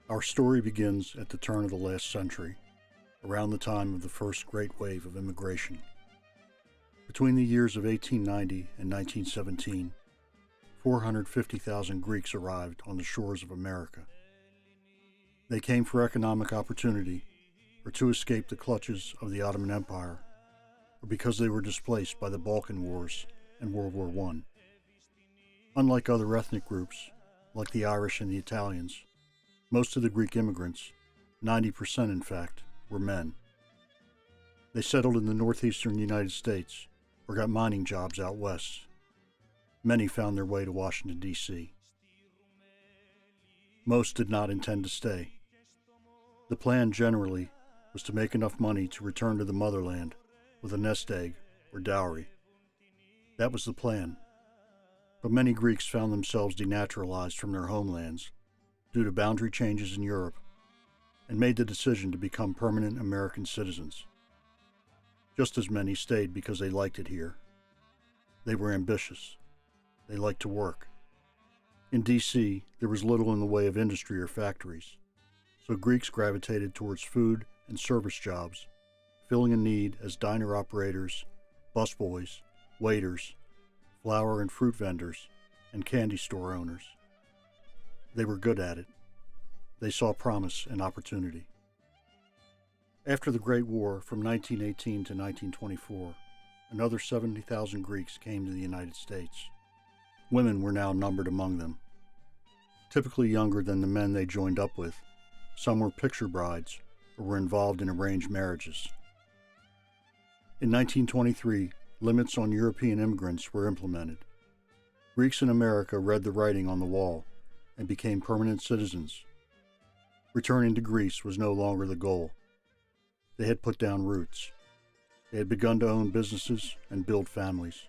Our story begins at the turn of the last century, around the time of the first great wave of immigration. Between the years of 1890 and 1917, 450,000 Greeks arrived on the shores of America. They came for economic opportunity, or to escape the clutches of the Ottoman Empire, or because they were displaced by the Balkan Wars and World War I. Unlike other ethnic groups, like the Irish and the Italians, most of the Greek immigrants, 90% in fact, were men. They settled in the northeastern United States or got mining jobs out west. Many found their way to Washington, D.C. Most did not intend to stay. The plan generally was to make enough money to return to the motherland with a nest egg or dowry. That was the plan. But many Greeks found themselves denaturalized from their homelands due to boundary changes in Europe and made the decision to become permanent American citizens. Just as many stayed because they liked it here. They were ambitious. They liked to work. In D.C., there was little in the way of industry or factories, so Greeks gravitated towards food and service jobs, filling a need as diner operators, busboys, waiters, flower and fruit vendors, and candy store owners. They were good at it. They saw promise and opportunity. After the Great War from 1918 to 1924, another 70,000 Greeks came to the United States. Women were now numbered among them. Typically younger than the men they joined up with, some were picture brides or were involved in arranged marriages. In 1923, limits on European immigrants were implemented. Greeks in America read the writing on the wall and became permanent citizens. Returning to Greece was no longer the goal. They had put down roots. They had begun to own businesses and build families.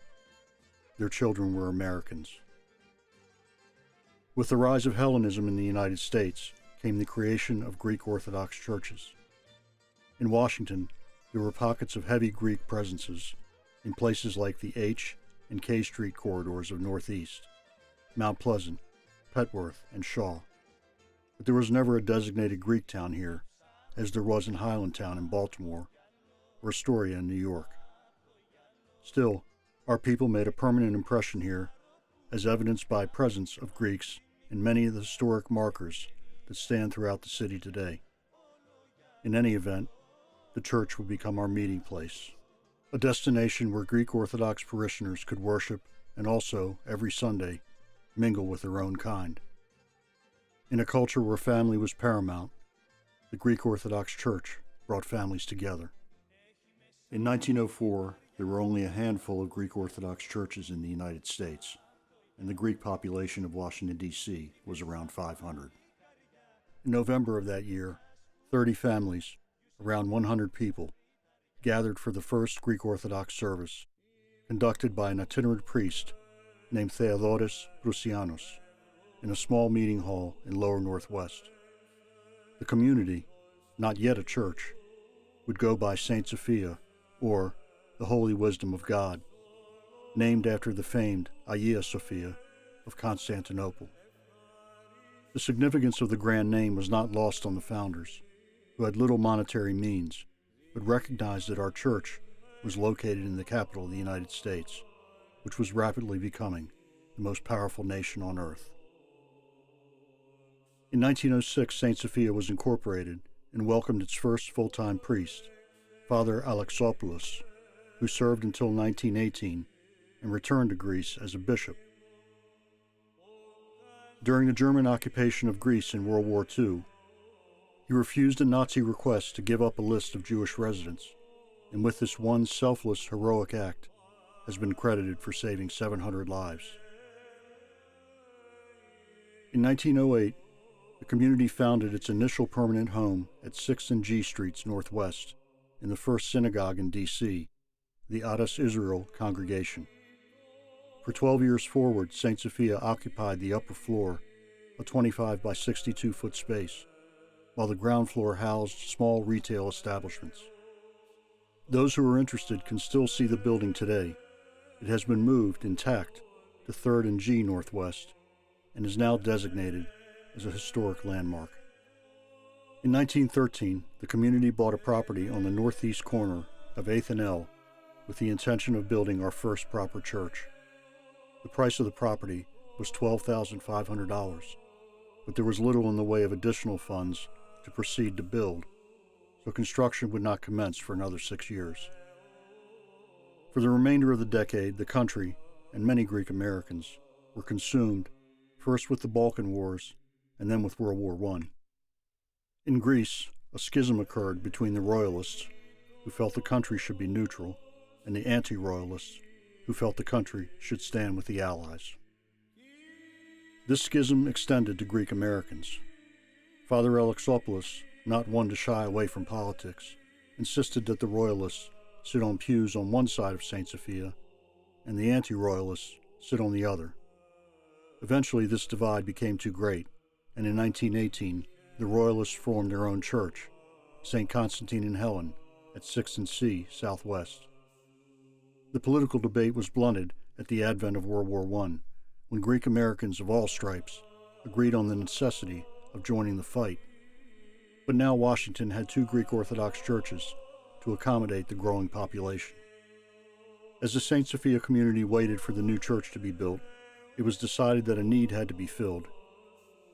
Their children were Americans. With the rise of Hellenism in the United States came the creation of Greek Orthodox churches. In Washington, there were pockets of heavy Greek presences in places like the H and K Street corridors of Northeast, Mount Pleasant, Petworth, and Shaw. But there was never a designated Greek town here, as there was in Highlandtown in Baltimore, or Astoria in New York. Still, our people made a permanent impression here, as evidenced by presence of Greeks in many of the historic markers that stand throughout the city today. In any event, the church would become our meeting place, a destination where Greek Orthodox parishioners could worship and also, every Sunday, mingle with their own kind. In a culture where family was paramount, the Greek Orthodox Church brought families together. In 1904, there were only a handful of Greek Orthodox churches in the United States, and the Greek population of Washington, D.C. was around 500. In November of that year, 30 families, around 100 people, gathered for the first Greek Orthodox service, conducted by an itinerant priest named Theodoros Prusianos, in a small meeting hall in Lower Northwest. The community, not yet a church, would go by Saint Sophia, or the Holy Wisdom of God, named after the famed Hagia Sophia of Constantinople. The significance of the grand name was not lost on the founders, who had little monetary means, but recognized that our church was located in the capital of the United States, which was rapidly becoming the most powerful nation on earth. In 1906, St. Sophia was incorporated and welcomed its first full-time priest, Father Alexopoulos, who served until 1918 and returned to Greece as a bishop. During the German occupation of Greece in World War II, he refused a Nazi request to give up a list of Jewish residents, and with this one selfless, heroic act, has been credited for saving 700 lives. In 1908, the community founded its initial permanent home at 6th and G Streets Northwest, in the first synagogue in D.C., the Adas Israel Congregation. For 12 years forward, St. Sophia occupied the upper floor, a 25 by 62-foot space, while the ground floor housed small retail establishments. Those who are interested can still see the building today. It has been moved intact to 3rd and G Northwest and is now designated as a historic landmark. In 1913, the community bought a property on the northeast corner of 8th and L with the intention of building our first proper church. The price of the property was $12,500, but there was little in the way of additional funds to proceed to build, so construction would not commence for another 6 years. For the remainder of the decade, the country, and many Greek Americans, were consumed first with the Balkan Wars and then with World War I. In Greece, a schism occurred between the Royalists, who felt the country should be neutral, and the anti-Royalists, who felt the country should stand with the Allies. This schism extended to Greek Americans. Father Alexopoulos, not one to shy away from politics, insisted that the Royalists sit on pews on one side of St. Sophia, and the anti-Royalists sit on the other. Eventually, this divide became too great, and in 1918, the Royalists formed their own church, St. Constantine and Helen, at 6th and C, Southwest. The political debate was blunted at the advent of World War I, when Greek Americans of all stripes agreed on the necessity of joining the fight. But now Washington had 2 Greek Orthodox churches to accommodate the growing population. As the St. Sophia community waited for the new church to be built, it was decided that a need had to be filled: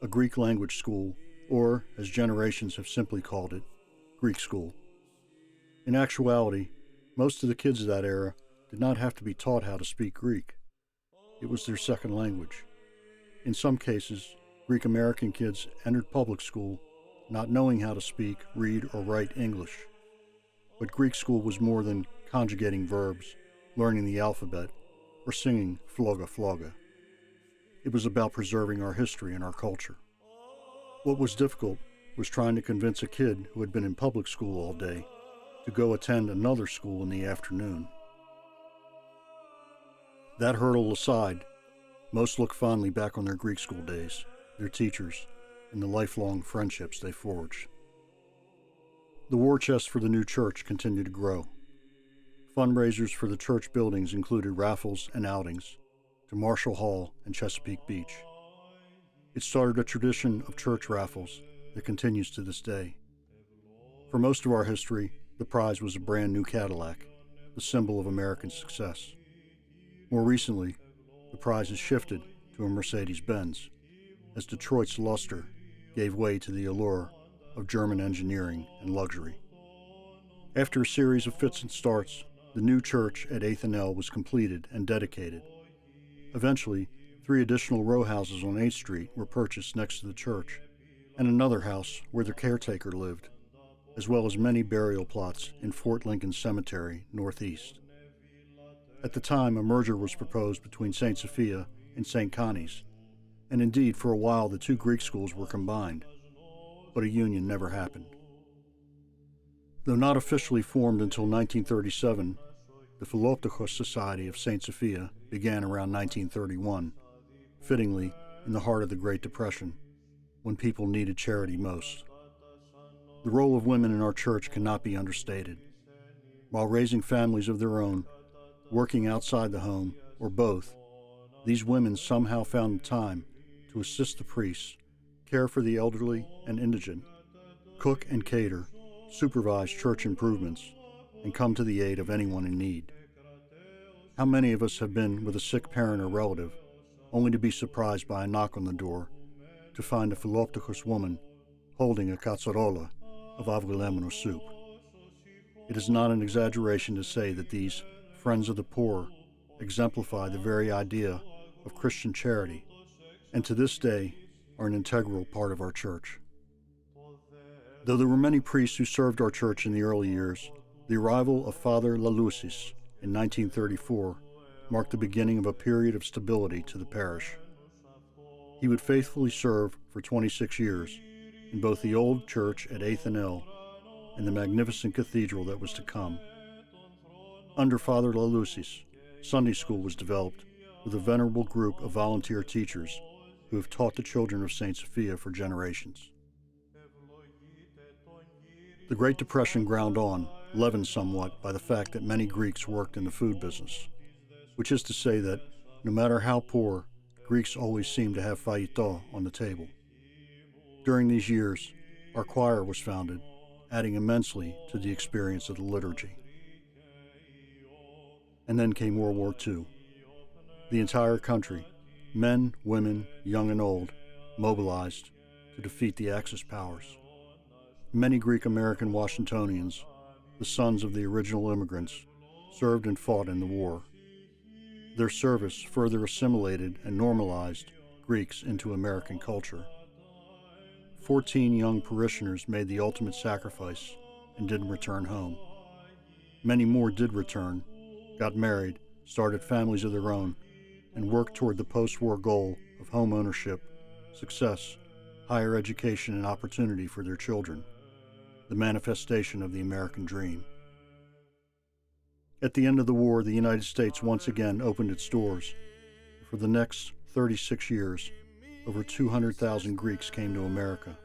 a Greek language school, or, as generations have simply called it, Greek school. In actuality, most of the kids of that era did not have to be taught how to speak Greek. It was their second language. In some cases, Greek American kids entered public school not knowing how to speak, read, or write English. But Greek school was more than conjugating verbs, learning the alphabet, or singing floga floga. It was about preserving our history and our culture. What was difficult was trying to convince a kid who had been in public school all day to go attend another school in the afternoon. That hurdle aside, most look fondly back on their Greek school days, their teachers, and the lifelong friendships they forged. The war chest for the new church continued to grow. Fundraisers for the church buildings included raffles and outings to Marshall Hall and Chesapeake Beach. It started a tradition of church raffles that continues to this day. For most of our history, the prize was a brand new Cadillac, the symbol of American success. More recently, the prize has shifted to a Mercedes-Benz, as Detroit's luster gave way to the allure of German engineering and luxury. After a series of fits and starts, the new church at 8th and L was completed and dedicated. Eventually, 3 additional row houses on 8th Street were purchased next to the church, and another house where the caretaker lived, as well as many burial plots in Fort Lincoln Cemetery, northeast. At the time, a merger was proposed between St. Sophia and St. Connie's, and indeed for a while the 2 Greek schools were combined, but a union never happened. Though not officially formed until 1937, the Philoptochos Society of St. Sophia began around 1931, fittingly in the heart of the Great Depression, when people needed charity most. The role of women in our church cannot be understated. While raising families of their own, working outside the home, or both, these women somehow found the time to assist the priests, care for the elderly and indigent, cook and cater, supervise church improvements, and come to the aid of anyone in need. How many of us have been with a sick parent or relative, only to be surprised by a knock on the door to find a Philoptochos woman holding a katsarola of avgolemino soup? It is not an exaggeration to say that these friends of the poor exemplify the very idea of Christian charity, and to this day are an integral part of our church. Though there were many priests who served our church in the early years, the arrival of Father Lalousis in 1934 marked the beginning of a period of stability to the parish. He would faithfully serve for 26 years in both the old church at 8th and L and the magnificent cathedral that was to come. Under Father Lalousis, Sunday school was developed with a venerable group of volunteer teachers who have taught the children of St. Sophia for generations. The Great Depression ground on, leavened somewhat by the fact that many Greeks worked in the food business, which is to say that, no matter how poor, Greeks always seemed to have faillito on the table. During these years, Our choir was founded, adding immensely to the experience of the liturgy. And then came World War II. The entire country, men, women, young and old, mobilized to defeat the Axis powers. Many Greek American Washingtonians, the sons of the original immigrants, served and fought in the war. Their service further assimilated and normalized Greeks into American culture. 14 young parishioners made the ultimate sacrifice and didn't return home. Many more did return, got married, started families of their own, and worked toward the post-war goal of home ownership, success, higher education, and opportunity for their children, the manifestation of the American dream. At the end of the war, the United States once again opened its doors. For the next 36 years, over 200,000 Greeks came to America.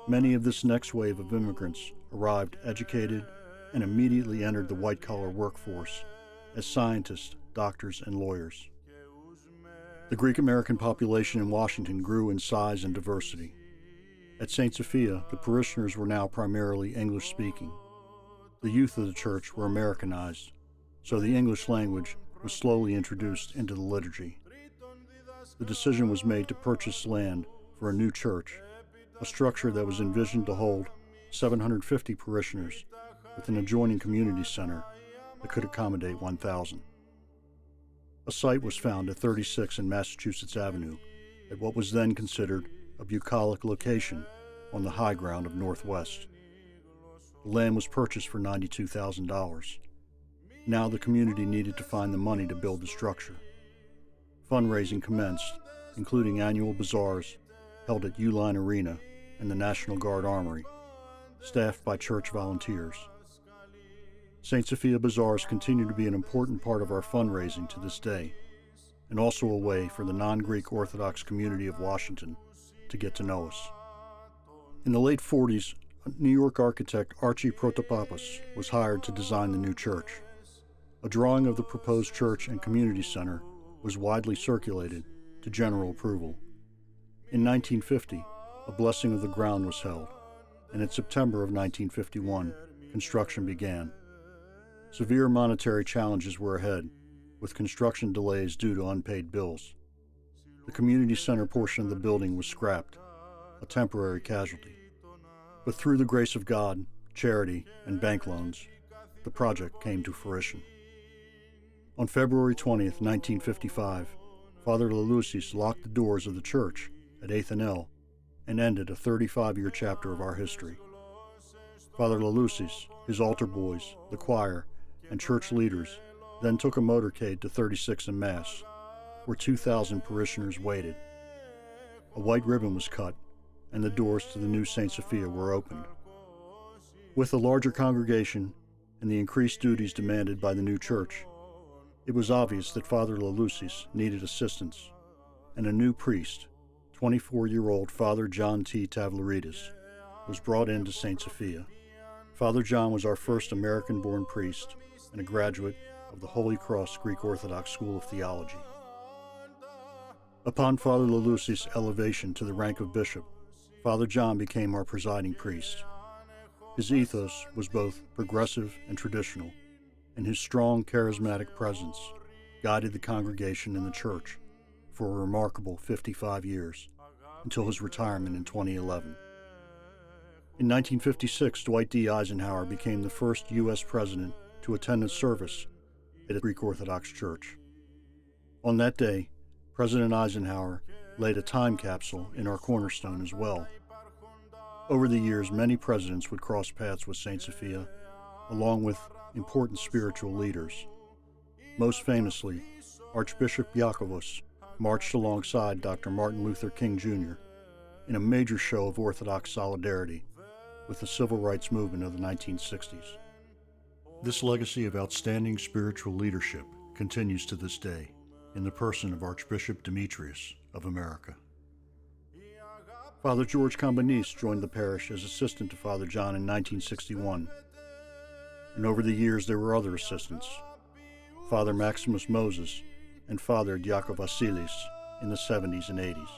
Many of this next wave of immigrants arrived educated and immediately entered the white-collar workforce as scientists, doctors, and lawyers. The Greek American population in Washington grew in size and diversity. At St. Sophia, the parishioners were now primarily English-speaking. The youth of the church were Americanized, so the English language was slowly introduced into the liturgy. The decision was made to purchase land for a new church, a structure that was envisioned to hold 750 parishioners with an adjoining community center that could accommodate 1,000. A site was found at 36 and Massachusetts Avenue at what was then considered a bucolic location on the high ground of Northwest. The land was purchased for $92,000. Now the community needed to find the money to build the structure. Fundraising commenced, including annual bazaars held at Uline Arena and the National Guard Armory, staffed by church volunteers. St. Sophia bazaars continue to be an important part of our fundraising to this day, and also a way for the non-Greek Orthodox community of Washington to get to know us. In the late 40s, New York architect Archie Protopappas was hired to design the new church. A drawing of the proposed church and community center was widely circulated to general approval. In 1950, a blessing of the ground was held, and in September of 1951, construction began. Severe monetary challenges were ahead, with construction delays due to unpaid bills. The community center portion of the building was scrapped, a temporary casualty. But through the grace of God, charity, and bank loans, the project came to fruition. On February 20th, 1955, Father Lelusis locked the doors of the church at 8th and L and ended a 35-year chapter of our history. Father Lelusis, his altar boys, the choir, and church leaders then took a motorcade to 36 and Mass, where 2,000 parishioners waited. A white ribbon was cut, and the doors to the new St. Sophia were opened. With the larger congregation and the increased duties demanded by the new church, it was obvious that Father Lelusis needed assistance, and a new priest, 24-year-old Father John T. Tavlaridis, was brought into St. Sophia. Father John was our first American-born priest and a graduate of the Holy Cross Greek Orthodox School of Theology. Upon Father Lelusis' elevation to the rank of bishop, Father John became our presiding priest. His ethos was both progressive and traditional, and his strong charismatic presence guided the congregation and the church for a remarkable 55 years, until his retirement in 2011. In 1956, Dwight D. Eisenhower became the first U.S. president to attend a service at a Greek Orthodox church. On that day, President Eisenhower laid a time capsule in our cornerstone as well. Over the years, many presidents would cross paths with St. Sophia, along with important spiritual leaders. Most famously, Archbishop Yakovos marched alongside Dr. Martin Luther King Jr. in a major show of Orthodox solidarity with the civil rights movement of the 1960s. This legacy of outstanding spiritual leadership continues to this day in the person of Archbishop Demetrius of America. Father George Combanis joined the parish as assistant to Father John in 1961, and over the years there were other assistants, Father Maximus Moses and Father Diakov Vasilis in the 70s and 80s.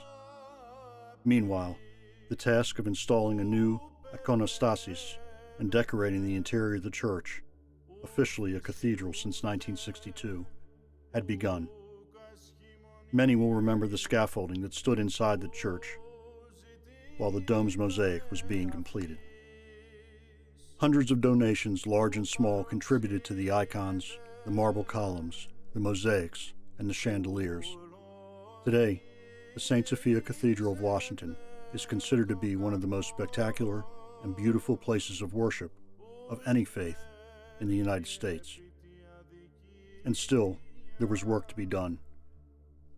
Meanwhile, The task of installing a new iconostasis and decorating the interior of the church, officially a cathedral since 1962, had begun. Many will remember the scaffolding that stood inside the church while the dome's mosaic was being completed. Hundreds of donations, large and small, contributed to the icons, the marble columns, the mosaics, and the chandeliers. Today, the St. Sophia Cathedral of Washington is considered to be one of the most spectacular and beautiful places of worship of any faith in the United States. And still, there was work to be done.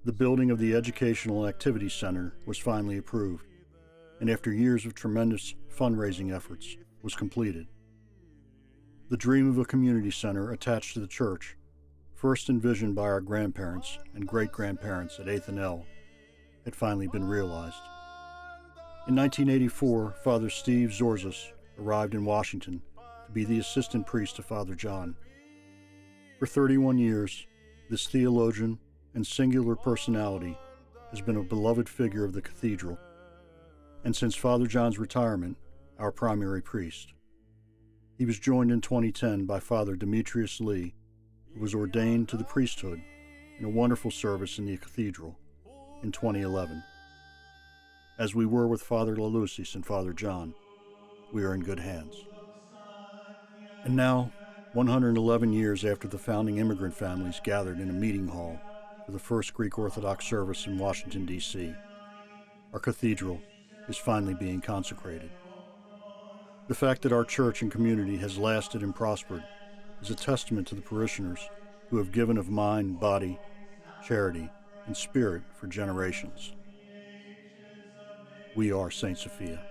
The building of the Educational Activity Center was finally approved, and after years of tremendous fundraising efforts, was completed. The dream of a community center attached to the church, first envisioned by our grandparents and great-grandparents at 8th and L, had finally been realized. In 1984, Father Steve Zorzas arrived in Washington to be the assistant priest to Father John. For 31 years, this theologian and singular personality has been a beloved figure of the cathedral, and since Father John's retirement, our primary priest. He was joined in 2010 by Father Demetrius Lee, who was ordained to the priesthood in a wonderful service in the cathedral in 2011. As we were with Father Lalusis and Father John, we are in good hands. And now, 111 years after the founding immigrant families gathered in a meeting hall for the first Greek Orthodox service in Washington, D.C., our cathedral is finally being consecrated. The fact that our church and community has lasted and prospered is a testament to the parishioners who have given of mind, body, charity, and spirit for generations. We are St. Sophia.